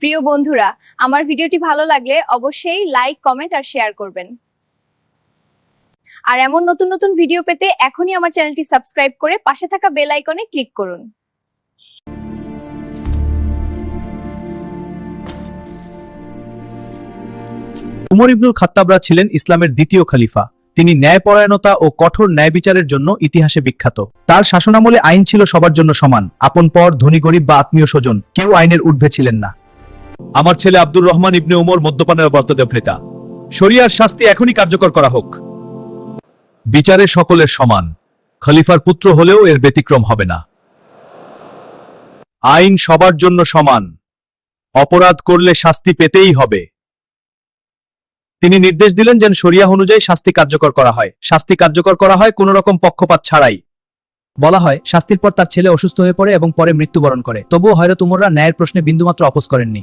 প্রিয় বন্ধুরা, আমার ভিডিওটি ভালো লাগলে অবশ্যই লাইক, কমেন্ট আর শেয়ার করবেন। আর এমন নতুন নতুন ভিডিও পেতে এখনই আমার চ্যানেলটি সাবস্ক্রাইব করে পাশে থাকা বেল আইকনে ক্লিক করুন। উমর ইবনুল খাত্তাবরা ছিলেন ইসলামের দ্বিতীয় খলিফা। তিনি ন্যায়পরায়ণতা ও কঠোর ন্যায় বিচারের জন্য ইতিহাসে বিখ্যাত। তার শাসনামলে আইন ছিল সবার জন্য সমান, আপন পর, ধনী গরিব বা আত্মীয় স্বজন, কেউ আইনের ঊর্ধ্বে ছিলেন না। আমার ছেলে আব্দুর রহমান ইবনে উমর মদ্যপানের অপরাধীতা। শরিয়ার শাস্তি এখনই কার্যকর করা হোক। বিচারে সকলের সমান, খলিফার পুত্র হলেও এর ব্যতিক্রম হবে না। আইন সবার জন্য সমান, অপরাধ করলে শাস্তি পেতেই হবে। তিনি নির্দেশ দিলেন যেন শরিয়াহ অনুযায়ী শাস্তি কার্যকর করা হয়। শাস্তি কার্যকর করা হয় কোনো রকম পক্ষপাত ছাড়াই। বলা হয়, শাস্তির পর তার ছেলে অসুস্থ হয়ে পড়ে এবং পরে মৃত্যুবরণ করে, তবুও হযরত উমররা ন্যায়ের প্রশ্নে বিন্দুমাত্র আপোস করেননি।